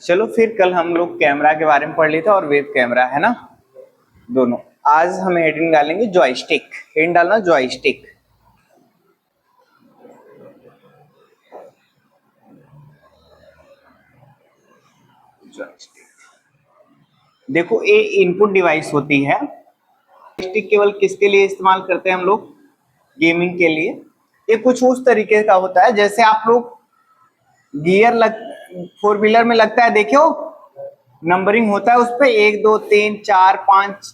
चलो फिर कल हम लोग कैमरा के बारे में पढ़ लिए थे और वेब कैमरा है ना, दोनों। आज हम हेडिंग डालेंगे जॉयस्टिक। हेडिंग डालना जॉयस्टिक। देखो ये इनपुट डिवाइस होती है। जॉयस्टिक केवल किसके लिए इस्तेमाल करते हैं हम लोग? गेमिंग के लिए। ये कुछ उस तरीके का होता है जैसे आप लोग गियर फोर व्हीलर में लगता है, देखियो नंबरिंग होता है उस पे 1 2 3 4 5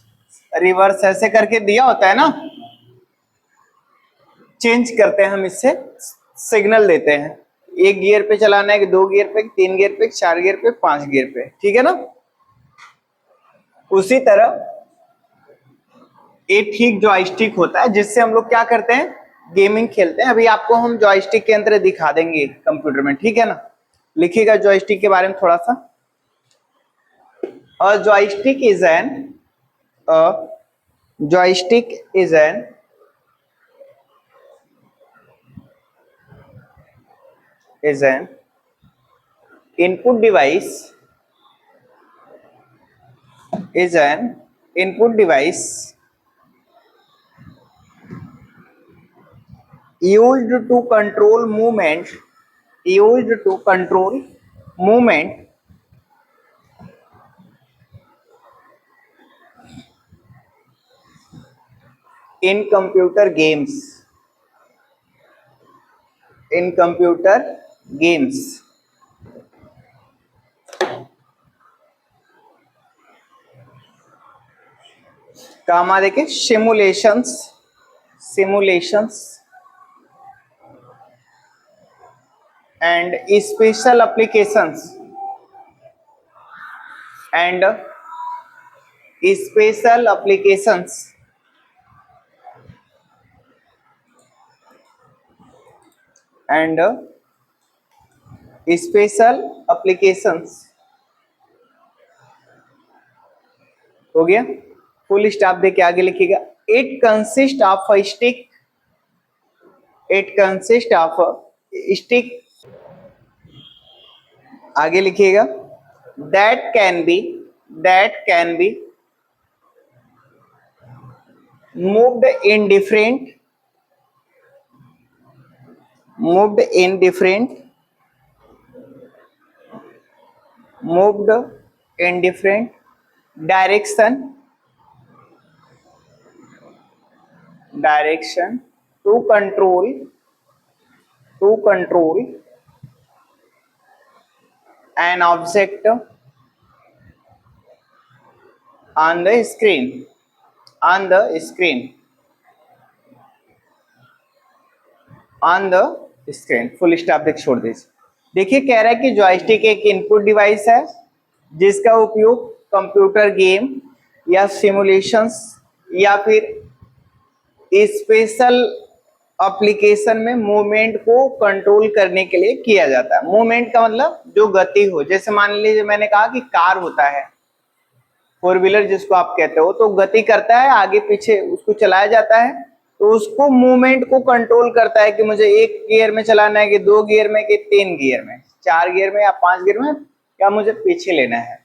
रिवर्स ऐसे करके दिया होता है ना। चेंज करते हैं हम, इससे सिग्नल देते हैं एक गियर पे चलाना है कि 2 गियर पे, 3 गियर पे, 4 गियर पे, 5 गियर पे, ठीक है ना। उसी तरह एक ठीक जॉयस्टिक होता है जिससे हम लोग क्या करते हैं, गेमिंग खेलते हैं। अभी आपको हम जॉयस्टिक के अंदर दिखा देंगे कंप्यूटर में, ठीक है ना। लिखिएगा जॉयस्टिक के बारे में थोड़ा सा। A joystick is an joystick is an input device is an input device used to control movement in computer games का हमारे के simulations and special applications and special applications and special applications हो गया। फुल स्टॉप दे के आगे लिखिएगा। It consist of a stick, it consist of a stick, आगे लिखिएगा। That can be moved in different direction to control an object on the screen full stop देख छोड़ दीजिए। देखिए कह रहा है कि जॉयस्टिक एक इनपुट डिवाइस है जिसका उपयोग कंप्यूटर गेम या सिमुलेशंस या फिर स्पेशल एप्लीकेशन में मूवमेंट को कंट्रोल करने के लिए किया जाता है। मूवमेंट का मतलब जो गति हो, जैसे मान लीजिए मैंने कहा कि कार होता है, फोर व्हीलर जिसको आप कहते हो, तो गति करता है, आगे पीछे उसको चलाया जाता है, तो उसको मूवमेंट को कंट्रोल करता है कि मुझे 1 गियर में चलाना है कि 2 गियर में कि 3 गियर में, 4 गियर में या 5 गियर में, या मुझे पीछे लेना है।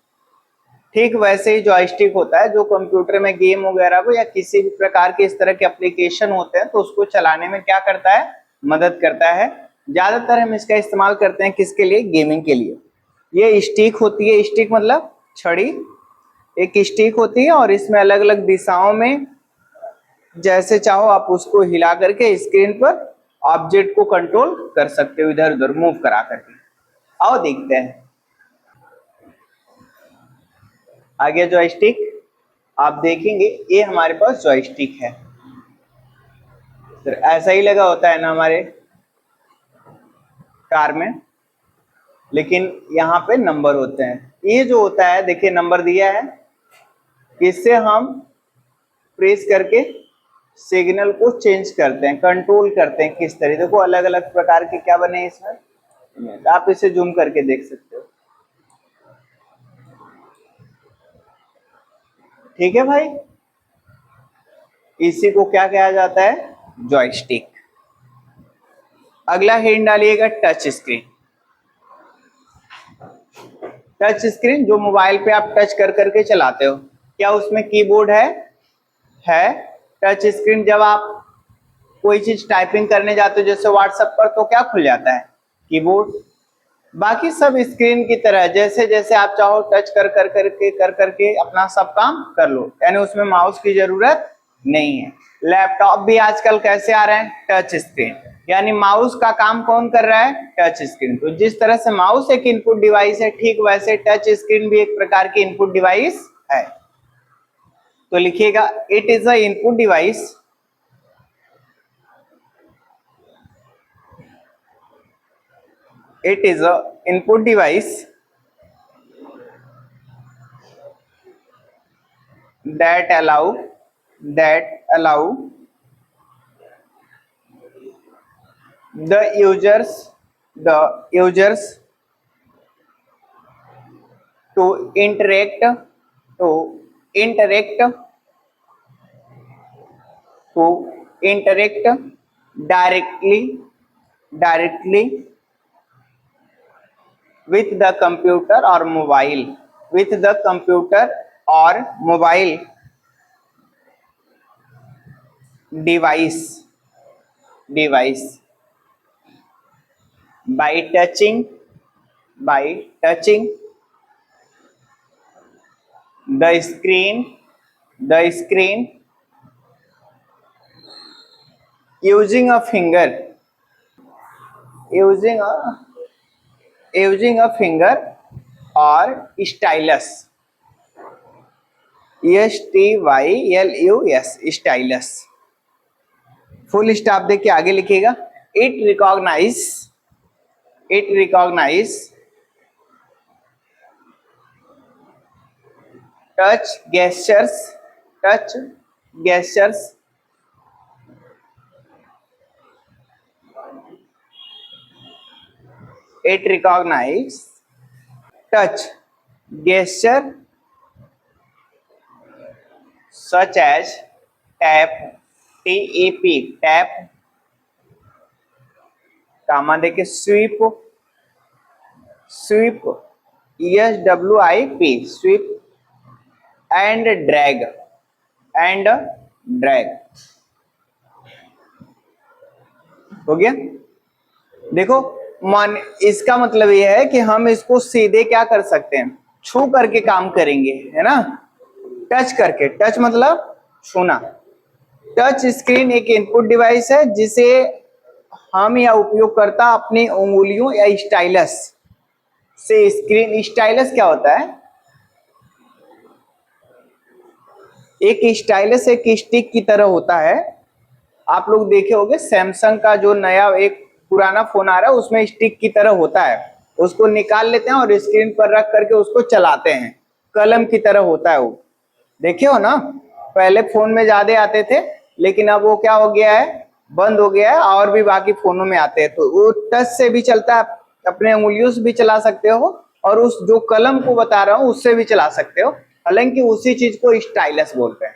ठीक वैसे ही जॉयस्टिक होता है जो कंप्यूटर में गेम वगैरह को या किसी भी प्रकार के इस तरह के एप्लीकेशन होते हैं तो उसको चलाने में क्या करता है, मदद करता है। ज्यादातर हम इसका इस्तेमाल करते हैं किसके लिए, गेमिंग के लिए। ये स्टिक होती है, स्टिक मतलब छड़ी, एक स्टिक होती है और इसमें अलग अलग दिशाओं में जैसे चाहो आप उसको हिला करके स्क्रीन पर ऑब्जेक्ट को कंट्रोल कर सकते हो, इधर उधर मूव करा करके। आओ देखते हैं। आगे जॉयस्टिक आप देखेंगे, ये हमारे पास जॉयस्टिक है, तो ऐसा ही लगा होता है ना हमारे कार में, लेकिन यहाँ पे नंबर होते हैं। ये जो होता है देखिए नंबर दिया है, इससे हम प्रेस करके सिग्नल को चेंज करते हैं, कंट्रोल करते हैं किस तरह। देखो अलग अलग प्रकार के क्या बने इसमें, आप इसे जूम करके देख सकते हो। ठीक है भाई, इसी को क्या कहा जाता है, जॉयस्टिक। अगला हेड डालिएगा टच स्क्रीन। टच स्क्रीन जो मोबाइल पे आप टच कर करके चलाते हो, क्या उसमें कीबोर्ड है। टच स्क्रीन जब आप कोई चीज टाइपिंग करने जाते हो जैसे व्हाट्सएप पर, तो क्या खुल जाता है, कीबोर्ड। बाकी सब स्क्रीन की तरह जैसे जैसे आप चाहो टच कर करके अपना सब काम कर लो, यानी उसमें माउस की जरूरत नहीं है। लैपटॉप भी आजकल कैसे आ रहे हैं, टच स्क्रीन, यानी माउस का काम कौन कर रहा है, टच स्क्रीन। तो जिस तरह से माउस एक इनपुट डिवाइस है, ठीक वैसे टच स्क्रीन भी एक प्रकार की इनपुट डिवाइस है। तो लिखिएगा, it is a input device it is a input device that allow the users to interact to interact directly with the computer or mobile device by touching the screen using a finger or stylus, stylus। Full stop देके आगे लिखिएगा, it recognize touch gestures it recognize touch gesture such as tap, tap, कामा देके sweep, swip, and drag, हो गया। देखो मान, इसका मतलब यह है कि हम इसको सीधे क्या कर सकते हैं, छू करके काम करेंगे, है ना, टच करके। टच मतलब छूना। टच स्क्रीन एक इनपुट डिवाइस है जिसे हम या उपयोगकर्ता अपनी उंगलियों या स्टाइलस से स्क्रीन, स्टाइलस क्या होता है, एक स्टाइलस एक स्टिक की तरह होता है। आप लोग देखे होंगे सैमसंग का जो नया एक पुराना फोन आ रहा है उसमें स्टिक की तरह होता है, उसको निकाल लेते हैं और स्क्रीन पर रख करके उसको चलाते हैं, कलम की तरह होता है वो, देखे हो ना। पहले फोन में ज्यादा आते थे, लेकिन अब वो क्या हो गया है, बंद हो गया है, और भी बाकी फोनों में आते हैं। तो वो टच से भी चलता है, अपने उंगलियों से भी चला सकते हो, और उस जो कलम को बता रहा हूं उससे भी चला सकते हो, हालांकि उसी चीज को स्टाइलस बोलते हैं,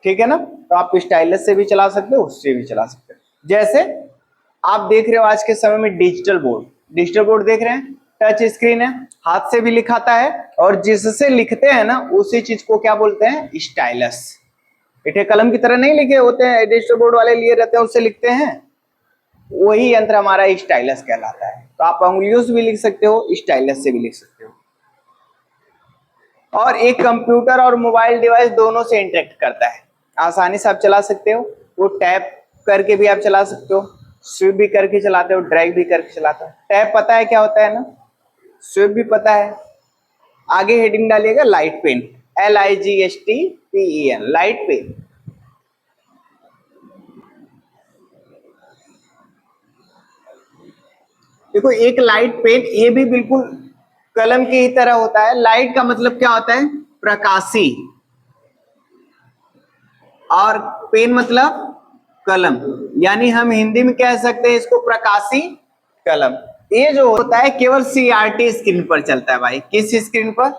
ठीक है ना। तो आप स्टाइलस से भी चला सकते हो, उससे भी चला सकते हो। जैसे आप देख रहे हो आज के समय में डिजिटल बोर्ड देख रहे हैं, टच स्क्रीन है, हाथ से भी लिखाता है, और जिससे लिखते हैं ना उसी चीज को क्या बोलते हैं, स्टाइलस। इटे कलम की तरह नहीं लिखे होते हैं, डिजिटल बोर्ड वाले लिए रहते हैं, उससे लिखते हैं, वही यंत्र हमारा स्टाइलस कहलाता है। तो आप उंगलियों से भी लिख सकते हो, स्टाइलस से भी लिख सकते हो। और एक कंप्यूटर और मोबाइल डिवाइस दोनों से इंटरेक्ट करता है, आसानी से आप चला सकते हो। वो टैप करके भी आप चला सकते हो, स्विप भी करके चलाते हो, ड्रैग भी करके चलाते हो। टैप पता है क्या होता है ना, स्विप भी पता है। आगे हेडिंग डालिएगा light pen, LIGHTPEN, light pen. देखो एक लाइट पेन, ये भी बिल्कुल कलम की ही तरह होता है। लाइट का मतलब क्या होता है, प्रकाशी, और पेन मतलब कलम, यानी हम हिंदी में कह सकते हैं इसको प्रकाशी कलम। ये जो होता है केवल CRT स्क्रीन पर चलता है भाई। किस स्क्रीन पर,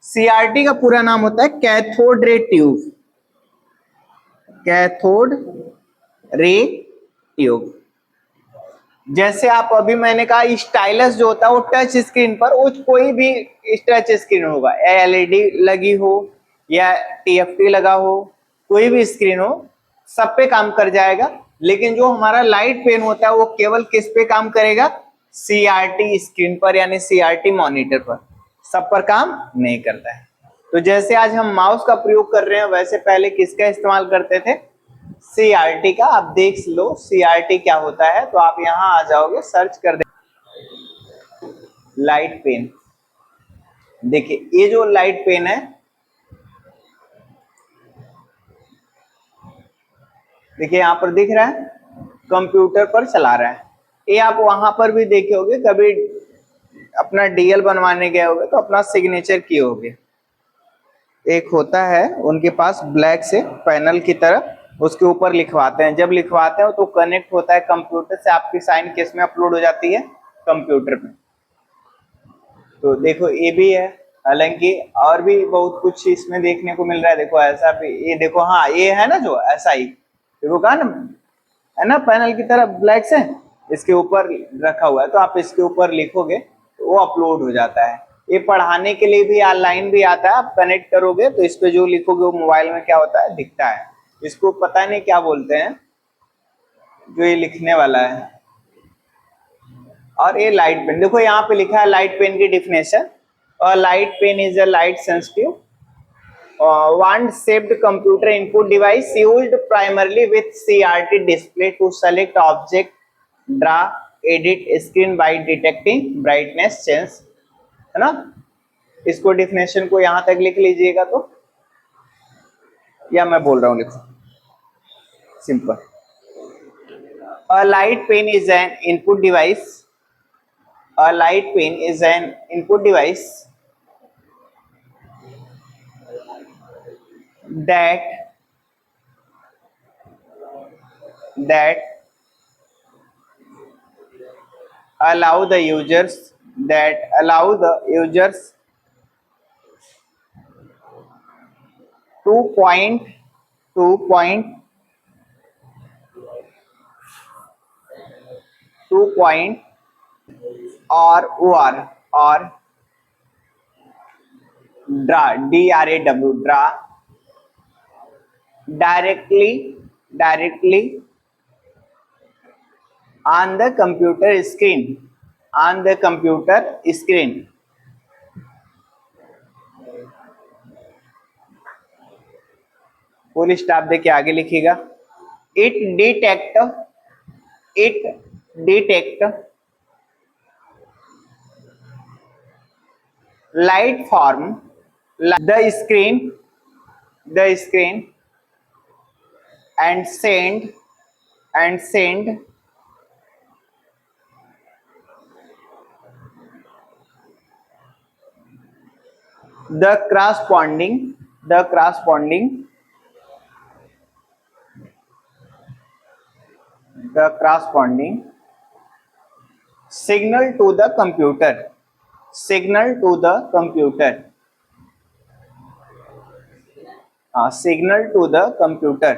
CRT का पूरा नाम होता है cathode ray tube, cathode ray tube. जैसे आप अभी मैंने कहा स्टाइलस जो होता है वो टच स्क्रीन पर, वो कोई भी टच स्क्रीन होगा, एलईडी लगी हो या टीएफटी लगा हो, कोई भी स्क्रीन हो, सब पे काम कर जाएगा। लेकिन जो हमारा लाइट पेन होता है वो केवल किस पे काम करेगा? सीआरटी स्क्रीन पर, यानी सीआरटी मॉनिटर पर, सब पर काम नहीं करता है। तो जैसे आज हम माउस का प्रयोग कर रहे हैं, वैसे पहले किसका इस्तेमाल करते थे? सीआरटी का। आप देख लो सीआरटी क्या होता है, तो आप यहां आ जाओगे, सर्च कर दे लाइट पेन। देखिए ये जो लाइट पेन है, देखिए यहां पर दिख रहा है, कंप्यूटर पर चला रहा है। ये आप वहां पर भी देखे होगे, कभी अपना डीएल बनवाने गए होगे तो अपना सिग्नेचर किए होगे। एक होता है उनके पास ब्लैक से पैनल की तरह, उसके ऊपर लिखवाते हैं। जब लिखवाते हैं तो कनेक्ट होता है कंप्यूटर से, आपकी साइन किस में अपलोड हो जाती है? कंप्यूटर में। तो देखो ये भी है, हालांकि और भी बहुत कुछ इसमें देखने को मिल रहा है। देखो ऐसा भी, ये देखो, हाँ ये है ना जो ऐसा ही, देखो कहा ना, है ना, पैनल की तरफ ब्लैक से इसके ऊपर रखा हुआ है, तो आप इसके ऊपर लिखोगे तो वो अपलोड हो जाता है। ये पढ़ाने के लिए भी ऑनलाइन भी आता है, आप कनेक्ट करोगे तो इस पे जो लिखोगे वो मोबाइल में क्या होता है? दिखता है। इसको पता नहीं क्या बोलते हैं जो ये लिखने वाला है। और ये लाइट पेन, देखो यहाँ पे लिखा है लाइट पेन की डिफिनेशन, और light pen is a light sensitive wand shaped computer input device used primarily with CRT display to select object, draw, edit screen by detecting brightness change, है ना। इसको डिफिनेशन को यहां तक लिख लीजिएगा, तो या मैं बोल रहा हूं, लिखो simple. A light pen is an input device. A light pen is an input device that that allow the users to point or draw directly on the computer screen. Full stop देके आगे लिखिएगा। It detect light form the screen and send the corresponding signal to the computer, signal to the computer signal to the computer।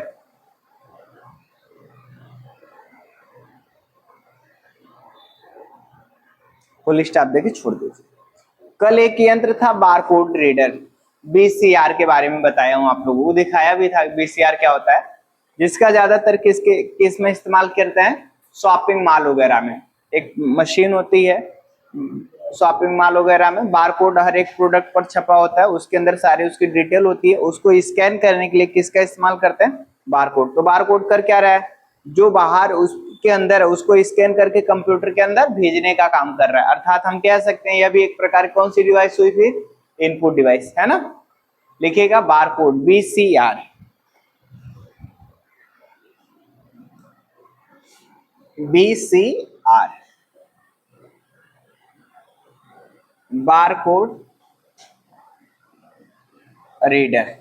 Full stop देके छोड़ दीजिए। कल एक यंत्र था बारकोड रीडर, बीसीआर के बारे में बताया हूं आप लोगों को, दिखाया भी था बीसीआर क्या होता है, जिसका ज्यादातर किस में इस्तेमाल करते हैं? शॉपिंग मॉल वगैरह में। एक मशीन होती है शॉपिंग मॉल वगैरह में, बारकोड हर एक प्रोडक्ट पर छपा होता है, उसके अंदर सारी उसकी डिटेल होती है, उसको स्कैन करने के लिए किसका इस्तेमाल करते हैं? बारकोड। तो बारकोड कर क्या रहा है? जो बाहर उसके अंदर है उसको स्कैन करके कंप्यूटर के अंदर भेजने का काम कर रहा है। अर्थात हम कह सकते हैं यह भी एक प्रकार कौन सी डिवाइस हुई? फिर इनपुट डिवाइस, है ना। लिखिएगा barcode, BCR, BCR, barcode reader.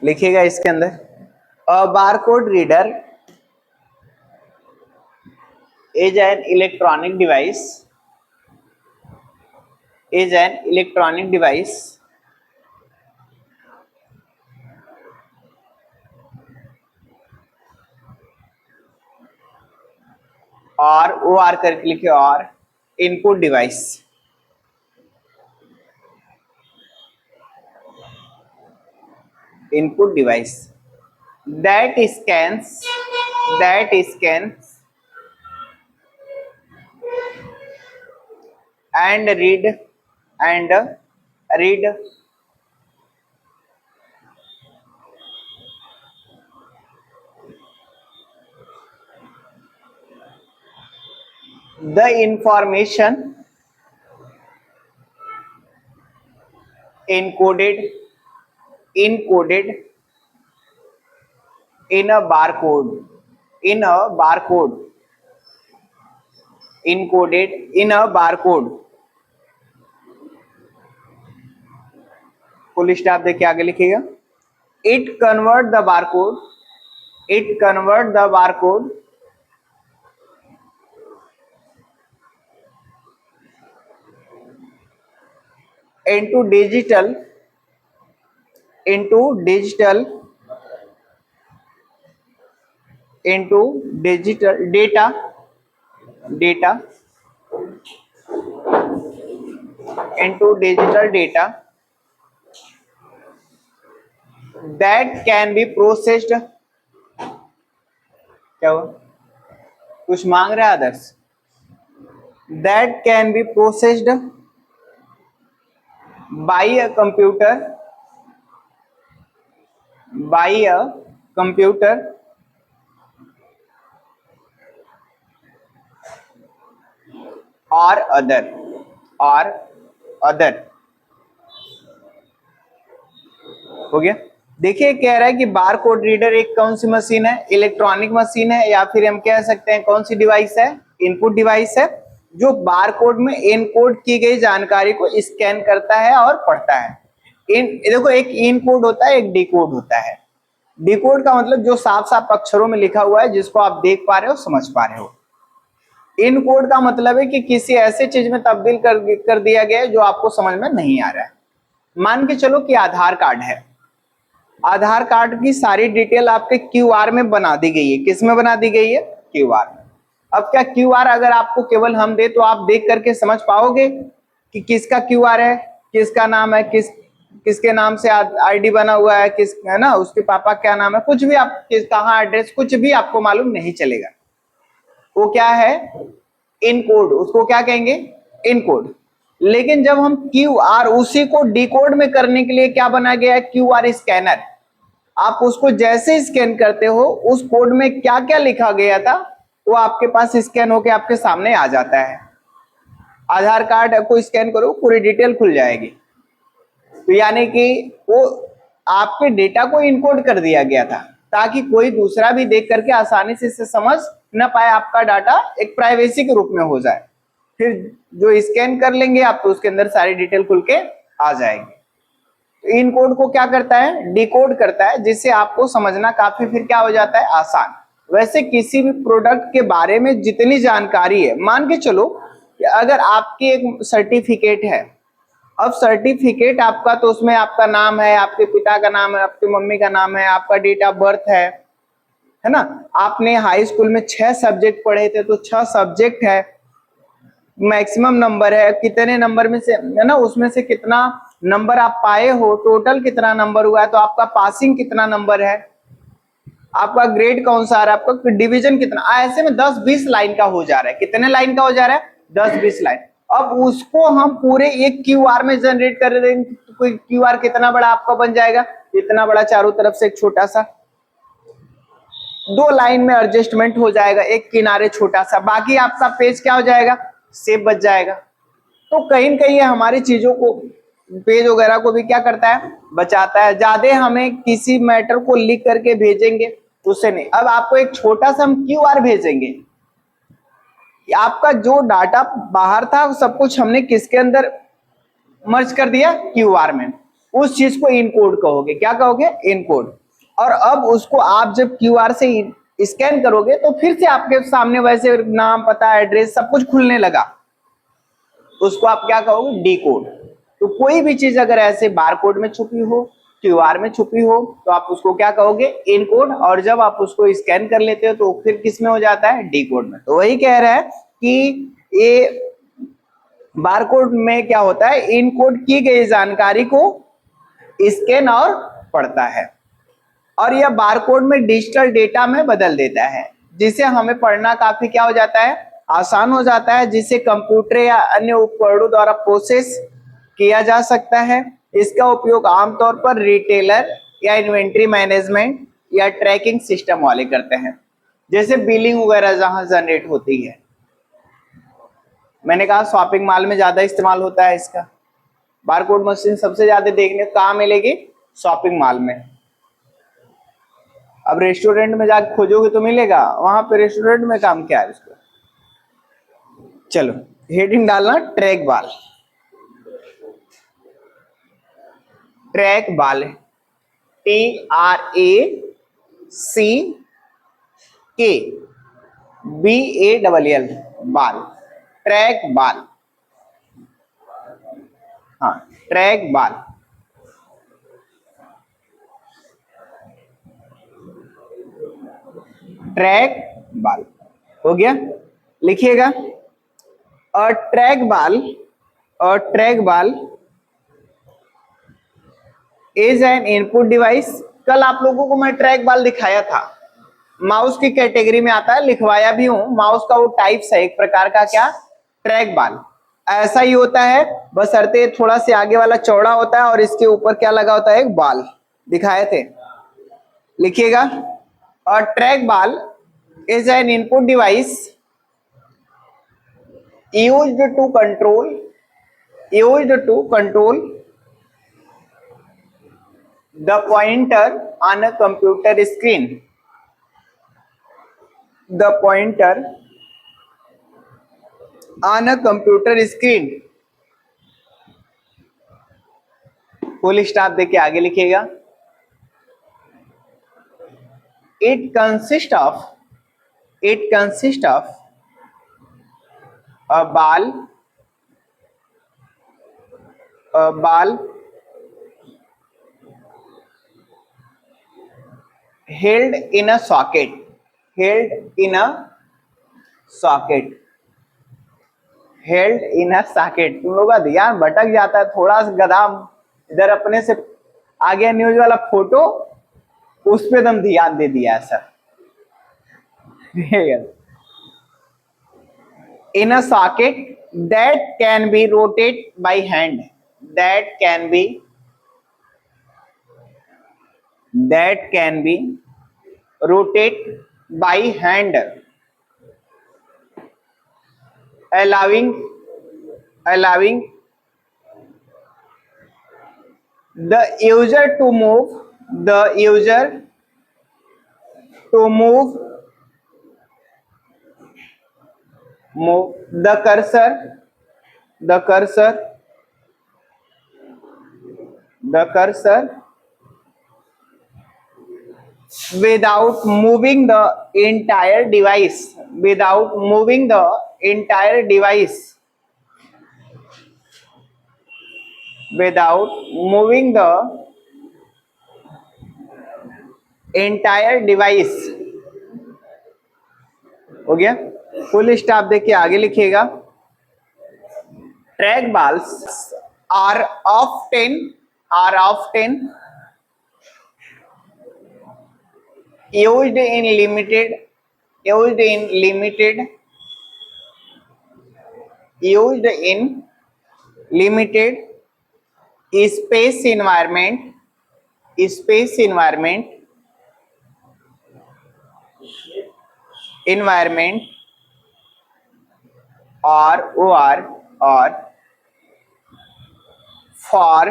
लिखिएगा इसके अंदर barcode reader is an electronic device और ओ आर करके लिखे और input device, input device that scans and read the information encoded in a barcode, encoded in a barcode, full stop देखिए आगे लिखिएगा, it convert the barcode into digital data that can be processed, क्या हुआ, कुछ मांग रहा है आदर्श, that can be processed by a computer or other हो गया। देखिए कह रहा है कि बार कोड रीडर एक कौन सी मशीन है, इलेक्ट्रॉनिक मशीन है, या फिर हम कह सकते हैं कौन सी डिवाइस है, इनपुट डिवाइस है, जो बार कोड में इनकोड की गई जानकारी को स्कैन करता है और पढ़ता है। देखो एक इनकोड होता है, एक डिकोड होता है। डिकोड का मतलब जो साफ साफ अक्षरों में लिखा हुआ है जिसको आप देख पा रहे हो, समझ पा रहे हो। इनकोड का मतलब है कि किसी ऐसे चीज में तब्दील कर दिया गया है जो आपको समझ में नहीं आ रहा है। मान के चलो कि आधार कार्ड है, आधार कार्ड की सारी डिटेल आपके क्यूआर में बना दी गई है। किस में बना दी गई है? क्यूआर में। अब क्या क्यूआर अगर आपको केवल हम दे तो आप देख करके समझ पाओगे कि किसका क्यूआर है, किसका नाम है, किसके नाम से आईडी बना हुआ है, किस है ना, उसके पापा क्या नाम है, कुछ भी आप कहाँ एड्रेस, कुछ भी आपको मालूम नहीं चलेगा। वो क्या है? इनकोड। उसको क्या कहेंगे? इनकोड। लेकिन जब हम क्यूआर उसी को डिकोड में करने के लिए क्या बना गया है? QR scanner. आप उसको जैसे स्कैन करते हो उस कोड में क्या क्या लिखा गया था वो आपके पास स्कैन होके आपके सामने आ जाता है। आधार कार्ड को स्कैन करो पूरी डिटेल खुल जाएगी। तो यानी कि वो आपके डेटा को इनकोड कर दिया गया था ताकि कोई दूसरा भी देख करके आसानी से इसे समझ न पाए। आपका डाटा एक प्राइवेसी के रूप में हो जाए। फिर जो स्कैन कर लेंगे आप तो उसके अंदर सारी डिटेल खुल के आ जाएगी। तो इन कोड को क्या करता है? डिकोड करता है, जिससे आपको समझना काफी फिर क्या हो जाता है? आसान। वैसे किसी भी प्रोडक्ट के बारे में जितनी जानकारी है, मान के चलो कि अगर आपकी एक सर्टिफिकेट है, अब सर्टिफिकेट आपका तो उसमें आपका नाम है, आपके पिता का नाम है, आपकी मम्मी का नाम है, आपका डेट ऑफ बर्थ है ना। आपने हाई स्कूल में 6 सब्जेक्ट पढ़े थे तो 6 सब्जेक्ट है, मैक्सिमम नंबर है, कितने नंबर में से है ना, उसमें से कितना नंबर आप पाए हो, टोटल कितना नंबर हुआ है, तो आपका पासिंग कितना नंबर है, आपका ग्रेड कौन सा आ रहा है, आपका डिवीजन कितना। ऐसे में 10-20 लाइन का हो जा रहा है। कितने लाइन का हो जा रहा है? 10-20 लाइन। अब उसको हम पूरे एक क्यूआर में जनरेट कर देंगे तो कोई क्यूआर कितना बड़ा आपका बन जाएगा? इतना बड़ा, चारों तरफ से एक छोटा सा, 2 लाइन में एडजस्टमेंट हो जाएगा, एक किनारे छोटा सा, बाकी आपका पेज क्या हो जाएगा? सेव बच जाएगा। तो कहीं न कहीं हमारी चीजों को, पेज वगैरह को भी क्या करता है? बचाता है। ज्यादा हमें किसी मैटर को लिख करके भेजेंगे उससे नहीं। अब आपको एक छोटा सा हम क्यूआर भेजेंगे, आपका जो डाटा बाहर था सब कुछ हमने किसके अंदर मर्ज कर दिया? क्यूआर में। उस चीज को इनकोड कहोगे। क्या कहोगे? इनकोड। और अब उसको आप जब क्यूआर से स्कैन करोगे तो फिर से आपके सामने वैसे नाम, पता, एड्रेस सब कुछ खुलने लगा, उसको आप क्या कहोगे? डिकोड। तो कोई भी चीज अगर ऐसे बारकोड में छुपी हो क्यूआर में छुपी हो तो आप उसको क्या कहोगे, इन कोड, और जब आप उसको स्कैन कर लेते हो तो फिर किस में हो जाता है, डी कोड में। तो वही कह रहा है कि ये बारकोड में क्या होता है, इन कोड की गई जानकारी को स्कैन और पढ़ता है, और यह बारकोड में डिजिटल डेटा में बदल देता है, जिसे हमें पढ़ना काफी क्या हो जाता है, आसान हो जाता है, जिसे कंप्यूटर या अन्य उपकरणों द्वारा प्रोसेस किया जा सकता है। इसका उपयोग आमतौर पर रिटेलर या इन्वेंट्री मैनेजमेंट या ट्रैकिंग सिस्टम वाले करते हैं, जैसे बिलिंग वगैरह जहां जनरेट होती है। मैंने कहा शॉपिंग मॉल में ज्यादा इस्तेमाल होता है इसका। बारकोड मशीन सबसे ज्यादा देखने को कहाँ मिलेगी, शॉपिंग मॉल में। अब रेस्टोरेंट में जाकर खोजोगे तो मिलेगा, वहां पे रेस्टोरेंट में काम क्या है इसको। चलो हेडिंग डालना, ट्रैक बाल। ट्रैक बाल, TRACKBALL, बाल, ट्रैक बाल। हाँ, ट्रैक बाल। ट्रैक बाल हो गया, लिखिएगा। और ट्रैक बाल, और ट्रैक बाल इज एन इनपुट डिवाइस। कल आप लोगों को मैं ट्रैक बाल दिखाया था, माउस की कैटेगरी में आता है, लिखवाया भी हूं। माउस का वो टाइप्स है एक प्रकार का, क्या, ट्रैक बाल। ऐसा ही होता है, बशर्ते थोड़ा से आगे वाला चौड़ा होता है और इसके ऊपर क्या लगा होता है, एक बाल दिखाए थे, लिखिएगा। और ट्रैक बाल is an input device used to control the pointer on a computer screen. The pointer on a computer screen. Full stop देके आगे लिखिएगा। It consists of a ball held in a socket, तुम लोग का ध्यान भटक जाता है थोड़ा सा, गधा इधर अपने से आ गया न्यूज वाला फोटो, उस पे एकदम ध्यान दे दिया sir. In a socket that can be rotated by hand, that can be rotated by hand, allowing the user to move the cursor without moving the entire device, हो गया। फुल स्टॉप देके आगे लिखिएगा। Track balls are often used in limited space environment or for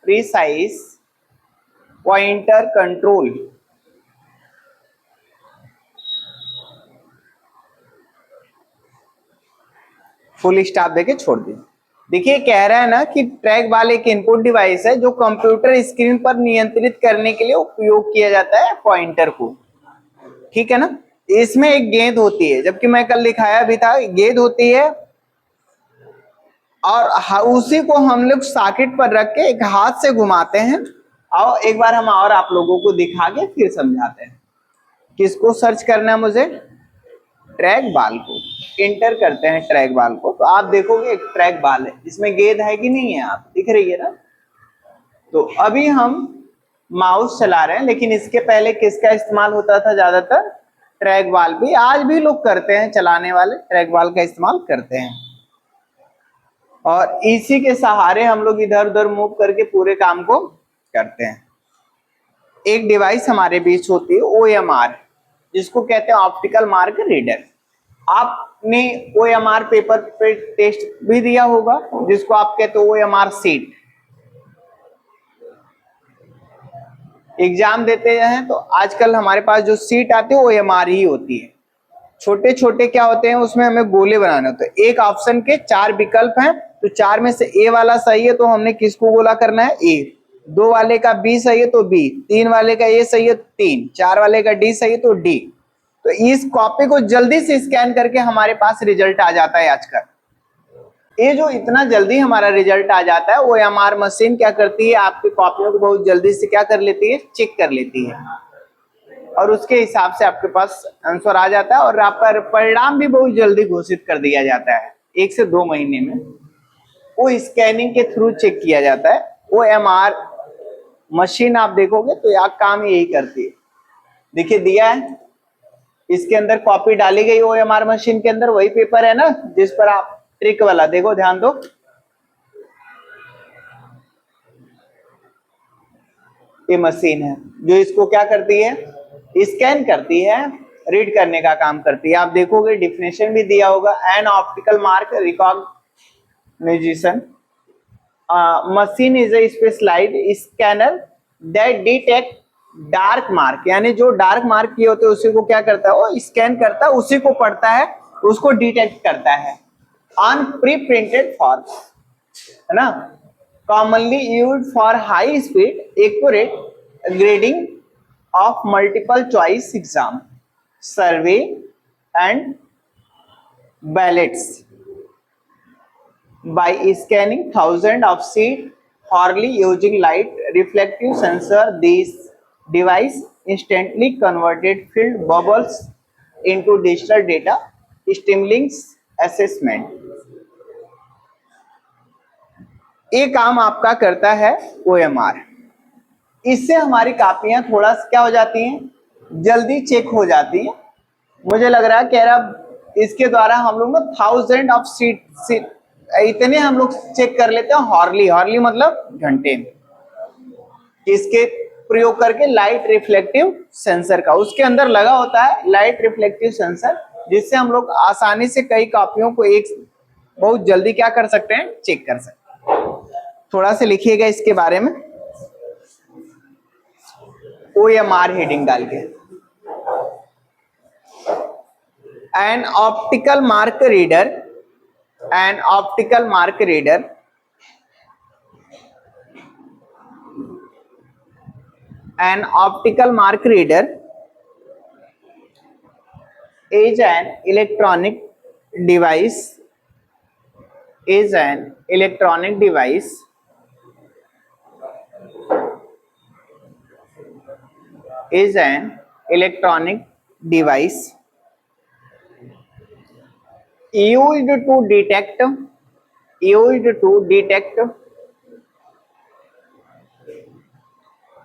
precise pointer control, full stop देके छोड़ दिए। देखिए कह रहा है ना कि ट्रैक बाल एक इनपुट डिवाइस है जो कंप्यूटर स्क्रीन पर नियंत्रित करने के लिए उपयोग किया जाता है पॉइंटर को, ठीक है ना। इसमें एक गेंद होती है, जबकि मैं कल दिखाया भी था, गेंद होती है और उसी को हम लोग सॉकेट पर रख के एक हाथ से घुमाते हैं। और एक बार हम और आप लोगों को दिखा के फिर समझाते हैं। किसको सर्च करना है मुझे? ट्रैक बाल को। इंटर करते हैं ट्रैक बाल को, तो आप देखोगे एक ट्रैक बाल है, इसमें गेंद है कि नहीं है? आप दिख रही है ना? तो अभी हम माउस चला रहे हैं, लेकिन इसके पहले किसका इस्तेमाल होता था ज्यादातर? ट्रैक बाल। भी आज भी लोग करते हैं, चलाने वाले ट्रैक बाल का इस्तेमाल करते हैं, और इसी के सहारे हम लोग इधर उधर मूव करके पूरे काम को करते हैं। एक डिवाइस हमारे बीच होती है OMR, जिसको कहते हैं ऑप्टिकल मार्क रीडर। आपने OMR पेपर पे टेस्ट भी दिया होगा, जिसको आप कहते हो OMR सीट। एग्जाम देते हैं तो आजकल हमारे पास जो सीट आती है OMR ही होती है। छोटे छोटे क्या होते हैं उसमें, हमें गोले बनाने होते हैं। एक ऑप्शन के 4 विकल्प हैं, तो 4 में से ए वाला सही है तो हमने किसको गोला करना है? ए। 2 वाले का बी सही है तो बी, 3 वाले का ए सही है तो 3, 4 वाले का डी सही है तो डी। तो इस कॉपी को जल्दी से स्कैन करके हमारे पास रिजल्ट आ जाता है आजकल। ये जो इतना जल्दी हमारा रिजल्ट आ जाता है, OMR मशीन क्या करती है? आपकी कॉपियों को बहुत जल्दी से क्या कर लेती है? चेक कर लेती है, और उसके हिसाब से आपके पास आंसर आ जाता है, और आपका परिणाम भी बहुत जल्दी घोषित कर दिया जाता है। 1 से 2 महीने में वो स्कैनिंग के थ्रू चेक किया जाता है। OMR मशीन आप देखोगे तो यह काम यही करती है। देखिए दिया है, इसके अंदर कॉपी डाली गई OMR मशीन के अंदर, वही पेपर है ना जिस पर आप ट्रिक वाला, देखो ध्यान दो, ये मशीन है जो इसको क्या करती है? स्कैन करती है, रीड करने का काम करती है। आप देखोगे डिफिनेशन भी दिया होगा, an optical mark recognition machine is a specialized scanner that detect dark mark. यानी जो डार्क मार्क किए होते हैं उसी को क्या करता है? वो स्कैन करता है, उसी को पढ़ता है, उसको डिटेक्ट करता है ऑन प्री प्रिंटेड फॉर्म, है ना? commonly used for high speed accurate grading of multiple choice exam, survey and ballots by scanning thousands of sheets thoroughly using light reflective sensor. This device instantly converted field bubbles into digital data, stimulating assessment. ये काम आपका करता है OMR। इससे हमारी कापियां थोड़ा क्या हो जाती हैं? जल्दी चेक हो जाती हैं। मुझे लग रहा है कह रहा इसके द्वारा हम लोग 1000 ऑफ सीट इतने हम लोग चेक कर लेते हैं हॉर्ली मतलब घंटे में। इसके प्रयोग करके लाइट रिफ्लेक्टिव सेंसर का उसके अंदर लगा होता है, लाइट रिफ्लेक्टिव सेंसर, जिससे हम लोग आसानी से कई कॉपियों को एक बहुत जल्दी क्या कर सकते हैं? चेक कर सकते हैं। थोड़ा सा लिखिएगा इसके बारे में, OMR हेडिंग डाल के। N optical mark reader, N optical mark reader an optical mark reader is an electronic device, is an electronic device is an electronic device used to detect used to detect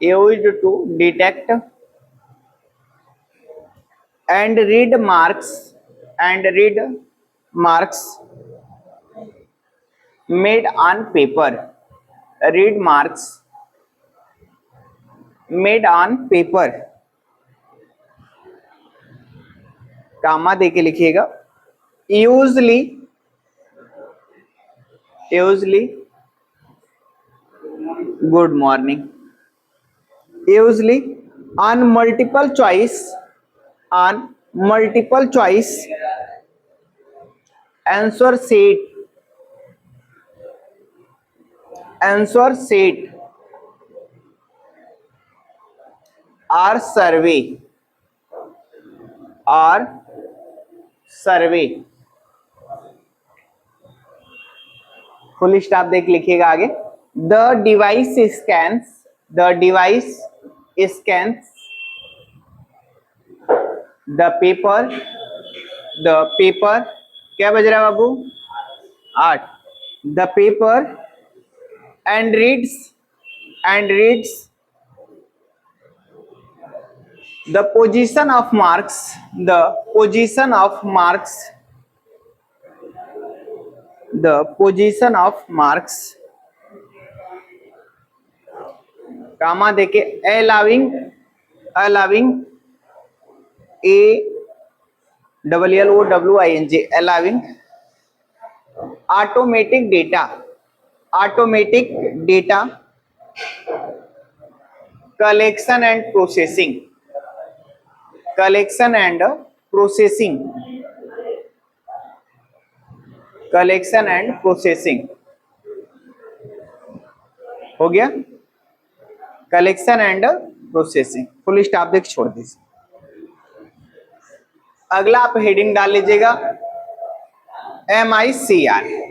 used to detect and read marks made on paper, read marks made on paper, कामा देके लिखिएगा। usually good morning, usually on multiple choice answer sheet or survey और सर्वे, full stop देख लिखिएगा आगे। The device scans the paper क्या बज रहा है बाबू? 8। The paper and reads the position of marks कामा देके allowing allowing automatic data collection and processing हो गया। Collection and processing, full stop देख छोड़ दीजिए। अगला आप हेडिंग डाल लीजिएगा MICR।